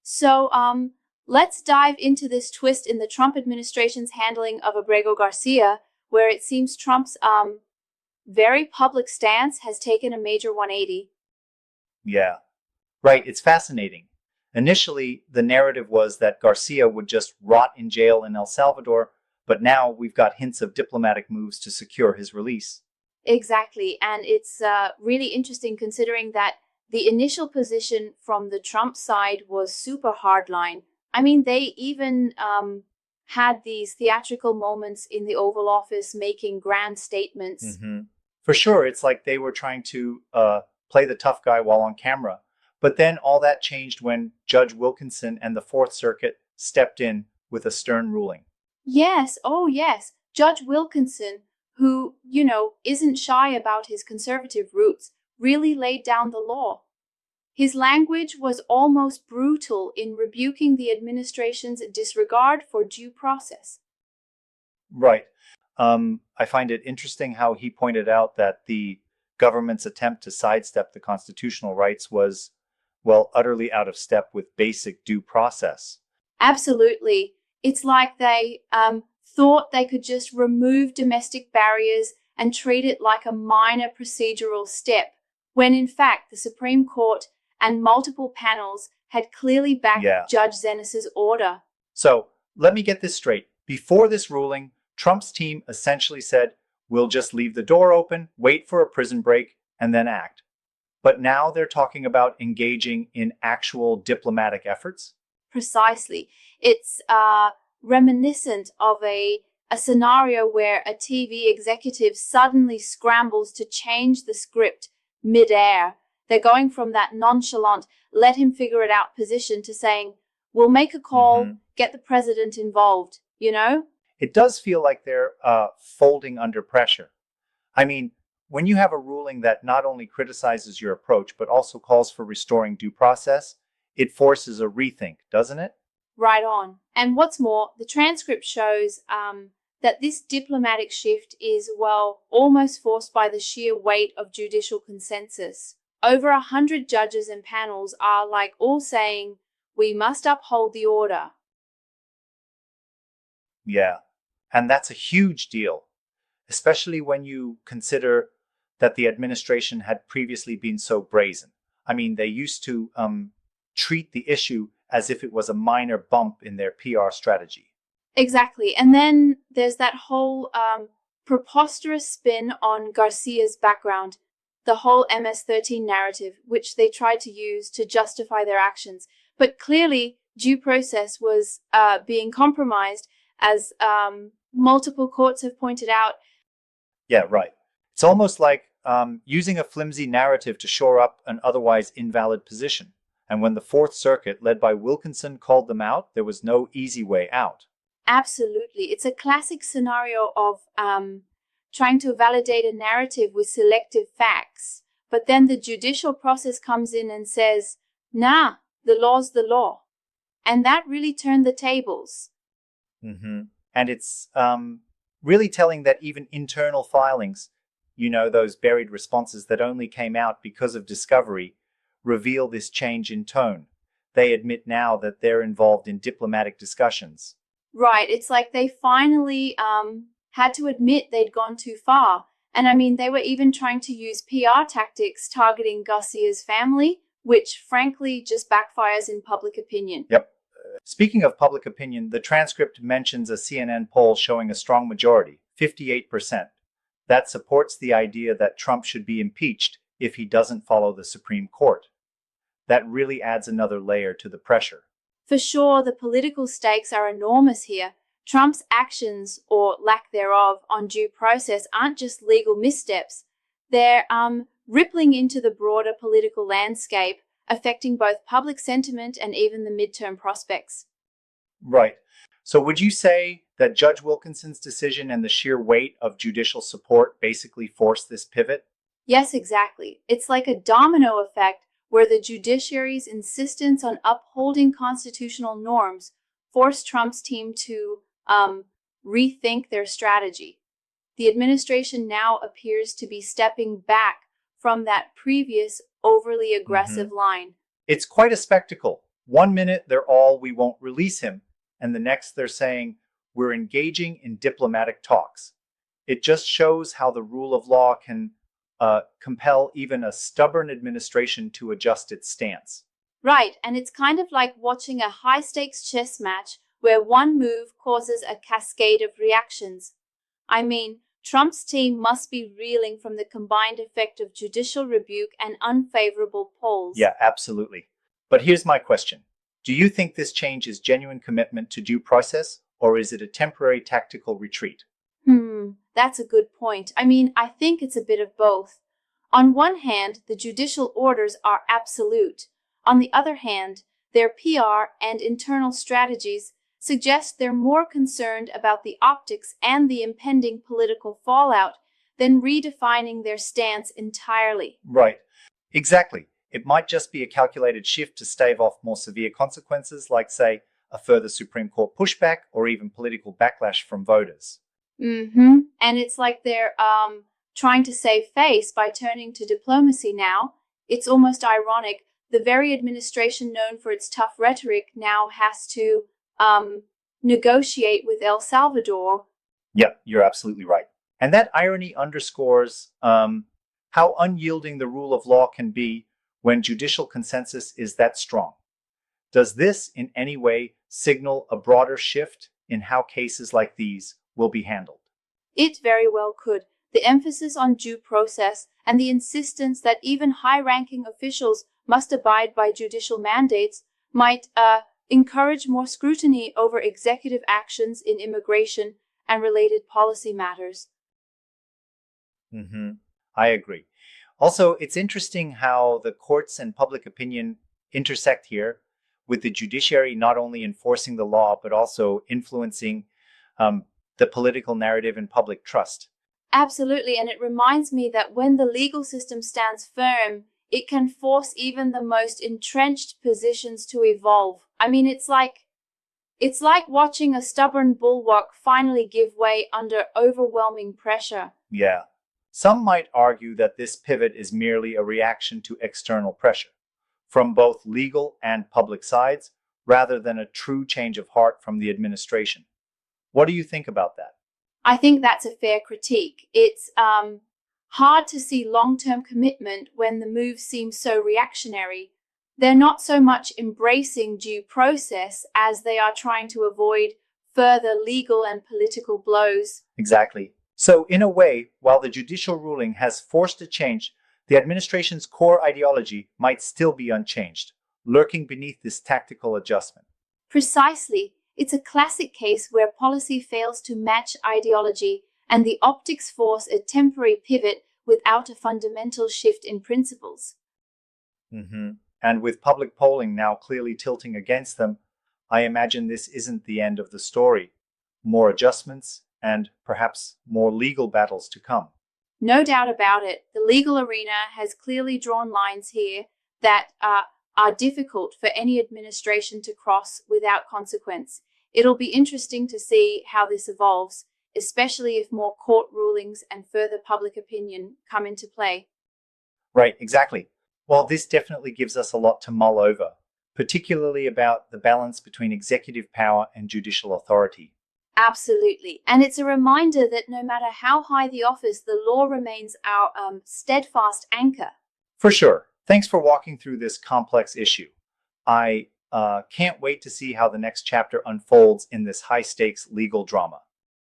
So, let's dive into this twist in the Trump administration's handling of Abrego Garcia, where it seems Trump's very public stance has taken a major 180. Yeah, right. It's fascinating. Initially, the narrative was that Garcia would just rot in jail in El Salvador, but now we've got hints of diplomatic moves to secure his release. Exactly. And it's really interesting considering that the initial position from the Trump side was super hardline. I mean, they even had these theatrical moments in the Oval Office making grand statements. For sure, it's like they were trying to play the tough guy while on camera. But then all that changed when Judge Wilkinson and the Fourth Circuit stepped in with a stern ruling. Yes, oh yes, Judge Wilkinson, who, isn't shy about his conservative roots, really laid down the law. His language was almost brutal in rebuking the administration's disregard for due process. Right. I find it interesting how he pointed out that the government's attempt to sidestep the constitutional rights was, well, utterly out of step with basic due process. Absolutely. It's like they thought they could just remove domestic barriers and treat it like a minor procedural step, when in fact the Supreme Court and multiple panels had clearly backed Judge Zenis's order. So let me get this straight. Before this ruling, Trump's team essentially said, we'll just leave the door open, wait for a prison break, and then act. But now they're talking about engaging in actual diplomatic efforts? Precisely. It's reminiscent of a scenario where a TV executive suddenly scrambles to change the script mid-air. They're going from that nonchalant, let him figure it out position to saying, we'll make a call, get the president involved, It does feel like they're folding under pressure. I mean, when you have a ruling that not only criticizes your approach, but also calls for restoring due process, it forces a rethink, doesn't it? Right on. And what's more, the transcript shows that this diplomatic shift is, well, almost forced by the sheer weight of judicial consensus. Over 100 judges and panels are all saying, we must uphold the order. Yeah, and that's a huge deal, especially when you consider that the administration had previously been so brazen. I mean, they used to treat the issue as if it was a minor bump in their PR strategy. Exactly. And then there's that whole preposterous spin on Garcia's background, the whole MS-13 narrative, which they tried to use to justify their actions. But clearly, due process was being compromised, as multiple courts have pointed out. Yeah, right. It's almost like using a flimsy narrative to shore up an otherwise invalid position. And when the Fourth Circuit, led by Wilkinson, called them out, there was no easy way out. Absolutely. It's a classic scenario of trying to validate a narrative with selective facts. But then the judicial process comes in and says, nah, the law's the law. And that really turned the tables. And it's really telling that even internal filings, those buried responses that only came out because of discovery, reveal this change in tone. They admit now that they're involved in diplomatic discussions. Right. It's like they finally had to admit they'd gone too far. And I mean, they were even trying to use PR tactics targeting Garcia's family, which frankly just backfires in public opinion. Yep. Speaking of public opinion, the transcript mentions a CNN poll showing a strong majority, 58%, that supports the idea that Trump should be impeached if he doesn't follow the Supreme Court. That really adds another layer to the pressure. For sure, the political stakes are enormous here. Trump's actions, or lack thereof, on due process aren't just legal missteps. They're rippling into the broader political landscape, affecting both public sentiment and even the midterm prospects. Right. So would you say that Judge Wilkinson's decision and the sheer weight of judicial support basically forced this pivot? Yes, exactly. It's like a domino effect where the judiciary's insistence on upholding constitutional norms forced Trump's team to rethink their strategy. The administration now appears to be stepping back from that previous overly aggressive line. It's quite a spectacle. One minute they're all, we won't release him, and the next they're saying, we're engaging in diplomatic talks. It just shows how the rule of law can compel even a stubborn administration to adjust its stance. Right, and it's kind of like watching a high-stakes chess match where one move causes a cascade of reactions. I mean, Trump's team must be reeling from the combined effect of judicial rebuke and unfavorable polls. Yeah, absolutely. But here's my question. Do you think this change is genuine commitment to due process, or is it a temporary tactical retreat? That's a good point. I mean, I think it's a bit of both. On one hand, the judicial orders are absolute. On the other hand, their PR and internal strategies suggest they're more concerned about the optics and the impending political fallout than redefining their stance entirely. Right. Exactly. It might just be a calculated shift to stave off more severe consequences, like, say, a further Supreme Court pushback or even political backlash from voters. And it's like they're trying to save face by turning to diplomacy now. It's almost ironic. The very administration known for its tough rhetoric now has to negotiate with El Salvador. Yeah, you're absolutely right. And that irony underscores how unyielding the rule of law can be when judicial consensus is that strong. Does this in any way signal a broader shift in how cases like these will be handled? It very well could. The emphasis on due process and the insistence that even high-ranking officials must abide by judicial mandates might encourage more scrutiny over executive actions in immigration and related policy matters. I agree. Also, it's interesting how the courts and public opinion intersect here, with the judiciary not only enforcing the law, but also influencing the political narrative and public trust. Absolutely, and it reminds me that when the legal system stands firm, it can force even the most entrenched positions to evolve. I mean, it's like watching a stubborn bulwark finally give way under overwhelming pressure. Yeah. Some might argue that this pivot is merely a reaction to external pressure from both legal and public sides, rather than a true change of heart from the administration. What do you think about that? I think that's a fair critique. It's hard to see long-term commitment when the move seems so reactionary. They're not so much embracing due process as they are trying to avoid further legal and political blows. Exactly. So, in a way, while the judicial ruling has forced a change, the administration's core ideology might still be unchanged, lurking beneath this tactical adjustment. Precisely. It's a classic case where policy fails to match ideology, and the optics force a temporary pivot without a fundamental shift in principles. And with public polling now clearly tilting against them, I imagine this isn't the end of the story. More adjustments and perhaps more legal battles to come. No doubt about it. The legal arena has clearly drawn lines here that are difficult for any administration to cross without consequence. It'll be interesting to see how this evolves, especially if more court rulings and further public opinion come into play. Right, exactly. Well, this definitely gives us a lot to mull over, particularly about the balance between executive power and judicial authority. Absolutely. And it's a reminder that no matter how high the office, the law remains our steadfast anchor. For sure. Thanks for walking through this complex issue. I can't wait to see how the next chapter unfolds in this high-stakes legal drama.